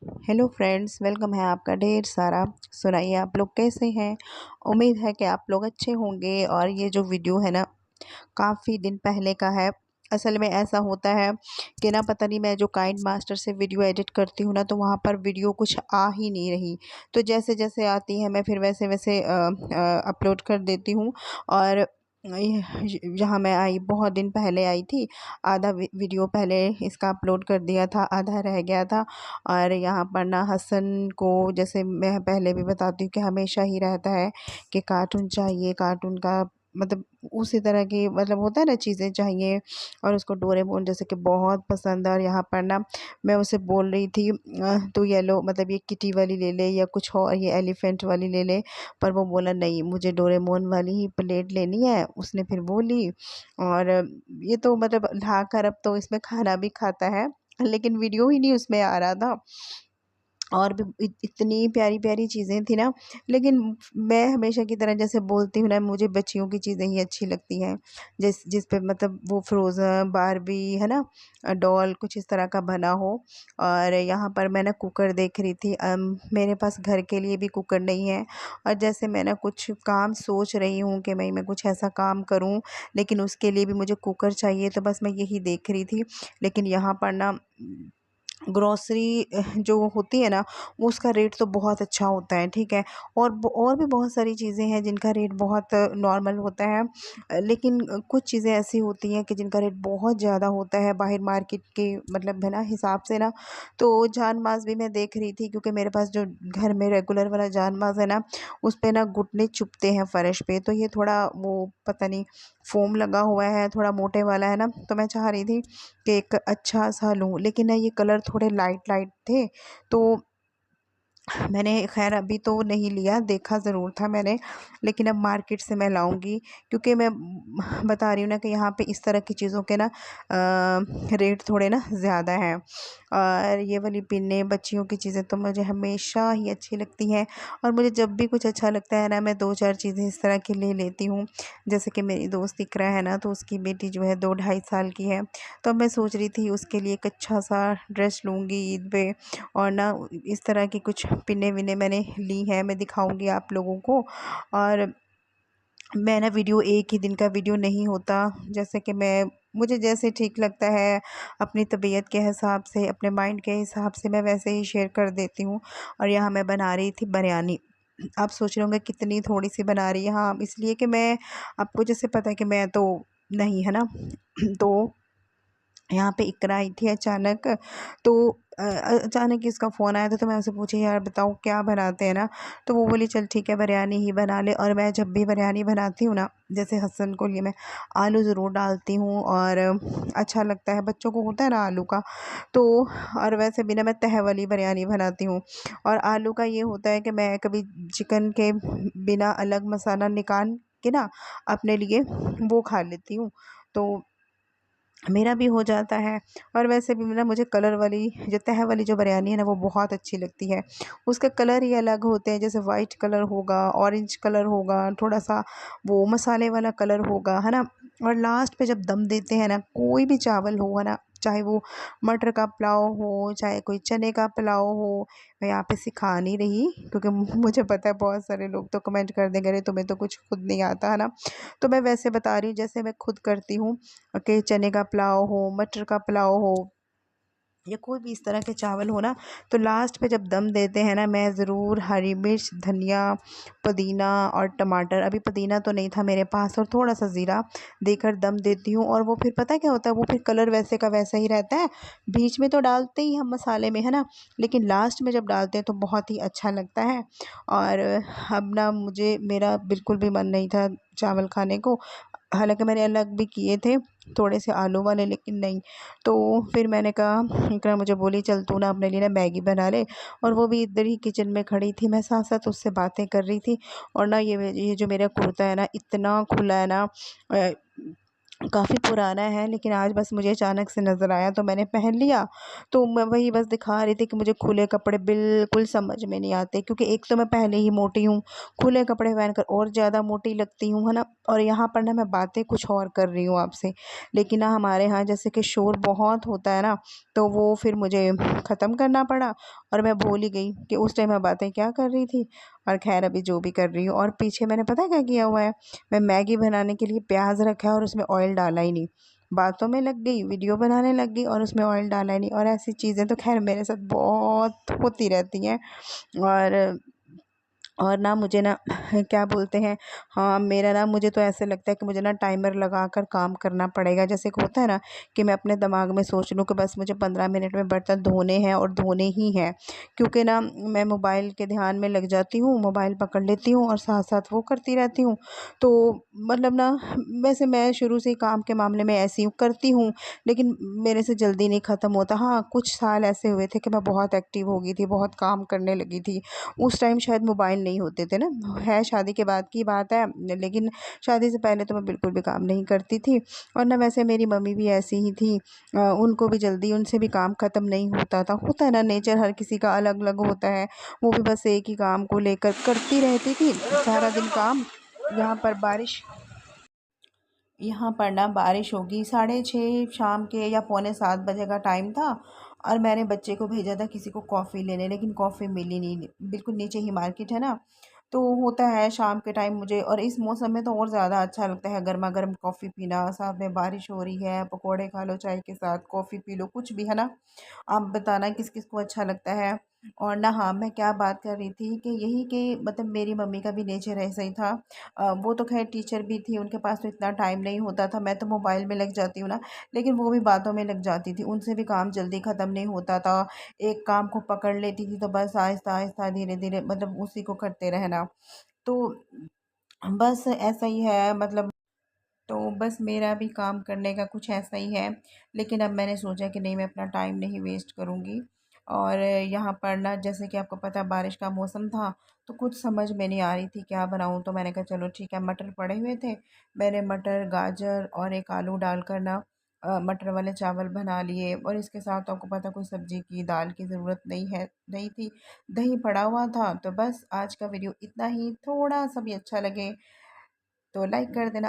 Hello friends, welcome है आपका ढेर सारा। सुनाइए आप लोग कैसे हैं। उम्मीद है कि आप लोग अच्छे होंगे। और ये जो वीडियो है ना, काफ़ी दिन पहले का है। असल में ऐसा होता है कि ना, पता नहीं, मैं जो काइंड मास्टर से वीडियो एडिट करती हूँ ना, तो वहाँ पर वीडियो कुछ आ ही नहीं रही। तो जैसे जैसे आती है मैं फिर वैसे वैसे अपलोड कर देती हूँ। और यहाँ मैं आई, बहुत दिन पहले आई थी। आधा वीडियो पहले इसका अपलोड कर दिया था, आधा रह गया था। और यहाँ पर ना हसन को, जैसे मैं पहले भी बताती हूँ कि हमेशा ही रहता है कि कार्टून चाहिए, कार्टून का मतलब उसी तरह की मतलब होता है ना, चीज़ें चाहिए। और उसको डोरेमोन जैसे कि बहुत पसंद है। और यहाँ पर ना मैं उसे बोल रही थी तो येलो मतलब ये किटी वाली ले ले या कुछ और ये एलिफेंट वाली ले ले। पर वो बोला नहीं, मुझे डोरेमोन वाली ही प्लेट लेनी है, उसने फिर वो ली। और ये तो मतलब लाकर अब तो इसमें खाना भी खाता है, लेकिन वीडियो ही नहीं उसमें आ रहा था। और भी इतनी प्यारी प्यारी चीज़ें थी ना। लेकिन मैं हमेशा की तरह जैसे बोलती हूँ ना, मुझे बच्चियों की चीज़ें ही अच्छी लगती हैं। जिस पे मतलब वो फ्रोज़न बारबी है ना, डॉल कुछ इस तरह का बना हो। और यहाँ पर मैं ना कुकर देख रही थी। मेरे पास घर के लिए भी कुकर नहीं है। और जैसे मैं ना कुछ काम सोच रही हूँ कि मैं कुछ ऐसा काम करूँ, लेकिन उसके लिए भी मुझे कुकर चाहिए, तो बस मैं यही देख रही थी। लेकिन यहाँ पर ना ग्रॉसरी जो होती है ना, वो उसका रेट तो बहुत अच्छा होता है, ठीक है। और भी बहुत सारी चीज़ें हैं जिनका रेट बहुत नॉर्मल होता है। लेकिन कुछ चीज़ें ऐसी होती हैं कि जिनका रेट बहुत ज़्यादा होता है बाहर मार्केट के मतलब है ना हिसाब से ना। तो जान मांस भी मैं देख रही थी, क्योंकि मेरे पास जो घर में रेगुलर वाला जान मांस है ना, उस पे ना घुटने चुभते हैं फर्श पे। तो ये थोड़ा वो पता नहीं फोम लगा हुआ है, थोड़ा मोटे वाला है ना। तो मैं चाह रही थी कि एक अच्छा सा लूँ, लेकिन ना ये कलर थोड़े लाइट लाइट थे। तो मैंने खैर अभी तो नहीं लिया, देखा ज़रूर था मैंने। लेकिन अब मार्केट से मैं लाऊंगी, क्योंकि मैं बता रही हूँ ना कि यहाँ पे इस तरह की चीज़ों के ना रेट थोड़े ना ज़्यादा हैं। और ये वाली पिन्ने बच्चियों की चीज़ें तो मुझे हमेशा ही अच्छी लगती हैं। और मुझे जब भी कुछ अच्छा लगता है ना, मैं दो चार चीज़ें इस तरह की ले लेती हूँ। जैसे कि मेरी दोस्त इकरा है ना, तो उसकी बेटी जो है 2 ढाई साल की है। तो मैं सोच रही थी उसके लिए एक अच्छा सा ड्रेस लूँगी ईद पे। और ना इस तरह की कुछ पिन्ने विन्ने मैंने ली हैं, मैं दिखाऊंगी आप लोगों को। और मैं ना वीडियो एक ही दिन का वीडियो नहीं होता, जैसे कि मैं मुझे जैसे ठीक लगता है, अपनी तबीयत के हिसाब से, अपने माइंड के हिसाब से मैं वैसे ही शेयर कर देती हूँ। और यहाँ मैं बना रही थी बिरयानी। आप सोच रहे होंगे कितनी थोड़ी सी बना रही है। हाँ, इसलिए कि मैं, आपको जैसे पता है कि मैं तो नहीं है ना तो यहाँ पे इकरा आई थी अचानक। तो अचानक ही इसका फ़ोन आया था, तो मैं उससे पूछी, यार बताओ क्या बनाते हैं ना। तो वो बोली चल ठीक है बिरयानी ही बना ले। और मैं जब भी बिरयानी बनाती हूँ ना, जैसे हसन को लिए मैं आलू ज़रूर डालती हूँ। और अच्छा लगता है, बच्चों को होता है ना आलू का। तो और वैसे भी ना मैं तह वाली बिरयानी बनाती हूँ। और आलू का ये होता है कि मैं कभी चिकन के बिना अलग मसाला निकाल के ना अपने लिए वो खा लेती हूँ। तो मेरा भी हो जाता है। और वैसे भी ना मुझे कलर वाली जो तह वाली जो बिरयानी है ना, वो बहुत अच्छी लगती है। उसके कलर ही अलग होते हैं, जैसे वाइट कलर होगा, ऑरेंज कलर होगा, थोड़ा सा वो मसाले वाला कलर होगा, है ना। और लास्ट पे जब दम देते हैं ना, कोई भी चावल हो, है ना, चाहे वो मटर का पुलाव हो, चाहे कोई चने का पुलाव हो। मैं यहाँ पे सिखा नहीं रही, क्योंकि मुझे पता है बहुत सारे लोग तो कमेंट कर देंगे अरे तुम्हें तो कुछ खुद नहीं आता, है ना। तो मैं वैसे बता रही हूँ जैसे मैं खुद करती हूँ, कि चने का पुलाव हो, मटर का पुलाव हो, या कोई भी इस तरह के चावल हो ना। तो लास्ट पे जब दम देते हैं ना, मैं ज़रूर हरी मिर्च, धनिया, पुदीना और टमाटर, अभी पुदीना तो नहीं था मेरे पास, और थोड़ा सा ज़ीरा देकर दम देती हूँ। और वो फिर पता है क्या होता है, वो फिर कलर वैसे का वैसा ही रहता है। बीच में तो डालते ही हम मसाले में, है ना, लेकिन लास्ट में जब डालते हैं तो बहुत ही अच्छा लगता है। और अब ना मुझे, मेरा बिल्कुल भी मन नहीं था चावल खाने को। हालांकि मैंने अलग भी किए थे थोड़े से आलू वाले, लेकिन नहीं। तो फिर मैंने कहा, इकरा मुझे बोली चल तू ना अपने लिए ना मैगी बना ले। और वो भी इधर ही किचन में खड़ी थी, मैं साथ साथ उससे बातें कर रही थी। और ना ये जो मेरा कुर्ता है ना, इतना खुला है ना, काफ़ी पुराना है, लेकिन आज बस मुझे अचानक से नज़र आया तो मैंने पहन लिया। तो मैं वही बस दिखा रही थी कि मुझे खुले कपड़े बिल्कुल समझ में नहीं आते, क्योंकि एक तो मैं पहले ही मोटी हूँ, खुले कपड़े पहनकर और ज़्यादा मोटी लगती हूँ, है ना? और यहाँ पर ना मैं बातें कुछ और कर रही हूँ आपसे, लेकिन ना हमारे यहाँ जैसे कि शोर बहुत होता है ना, तो वो फिर मुझे ख़त्म करना पड़ा और मैं भूल ही गई कि उस टाइम मैं बातें क्या कर रही थी। और ख़ैर अभी जो भी कर रही हूँ, और पीछे मैंने पता है क्या किया हुआ है? मैं मैगी बनाने के लिए प्याज रखा है और उसमें ऑयल डाला ही नहीं। बातों में लग गई, वीडियो बनाने लग गई और उसमें ऑयल डाला ही नहीं। और ऐसी चीज़ें तो ख़ैर मेरे साथ बहुत होती रहती हैं। और ना मुझे ना क्या बोलते हैं, हाँ, मेरा ना मुझे तो ऐसे लगता है कि मुझे ना टाइमर लगाकर काम करना पड़ेगा। जैसे कि होता है ना कि मैं अपने दिमाग में सोच लूँ कि बस मुझे 15 मिनट में बर्तन धोने हैं और धोने ही हैं। क्योंकि ना मैं मोबाइल के ध्यान में लग जाती हूँ, मोबाइल पकड़ लेती हूँ और साथ-साथ वो करती रहती हूँ। तो मतलब ना, वैसे मैं शुरू से ही काम के मामले में ऐसी हूँ, करती हूँ, लेकिन मेरे से जल्दी नहीं ख़त्म होता। हाँ, कुछ साल ऐसे हुए थे कि मैं बहुत एक्टिव हो गई थी, बहुत काम करने लगी थी। उस टाइम शायद मोबाइल नहीं होते थे ना, है शादी के बाद की बात है, लेकिन शादी से पहले तो मैं बिल्कुल भी काम नहीं करती थी। और ना वैसे मेरी मम्मी भी ऐसी ही थी, उनको भी जल्दी उनसे भी काम ख़त्म नहीं होता है ना, नेचर हर किसी का अलग-अलग होता है। वो भी बस एक ही काम को लेकर करती रहती थी, सारा दिन काम। यहाँ पर बारिश यहाँ पर ना बारिश होगी, 6:30 शाम के या पौने 7 बजे का टाइम था। और मैंने बच्चे को भेजा था किसी को कॉफ़ी लेने, लेकिन कॉफ़ी मिली नहीं। बिल्कुल नीचे ही मार्केट है ना, तो होता है शाम के टाइम मुझे, और इस मौसम में तो और ज़्यादा अच्छा लगता है गरमा गर्म कॉफ़ी पीना, साथ में बारिश हो रही है, पकौड़े खा लो चाय के साथ, कॉफ़ी पी लो, कुछ भी, है ना? आप बताना किस किस को अच्छा लगता है। और ना, हाँ, मैं क्या बात कर रही थी कि यही कि मतलब मेरी मम्मी का भी नेचर ऐसा ही था। वो तो खैर टीचर भी थी, उनके पास तो इतना टाइम नहीं होता था। मैं तो मोबाइल में लग जाती हूँ ना, लेकिन वो भी बातों में लग जाती थी, उनसे भी काम जल्दी ख़त्म नहीं होता था। एक काम को पकड़ लेती थी तो बस आहिस्ता आहिस्ता धीरे धीरे मतलब उसी को करते रहना। तो बस ऐसा ही है, मतलब तो बस मेरा भी काम करने का कुछ ऐसा ही है। लेकिन अब मैंने सोचा कि नहीं, मैं अपना टाइम नहीं वेस्ट करूँगी। और यहाँ पर ना, जैसे कि आपको पता है बारिश का मौसम था, तो कुछ समझ में नहीं आ रही थी क्या बनाऊँ, तो मैंने कहा चलो ठीक है, मटर पड़े हुए थे। मैंने मटर, गाजर और एक आलू डालकर ना मटर वाले चावल बना लिए। और इसके साथ तो आपको पता, कोई सब्ज़ी की, दाल की ज़रूरत नहीं थी। दही पड़ा हुआ था। तो बस आज का वीडियो इतना ही, थोड़ा सा भी अच्छा लगे तो लाइक कर देना।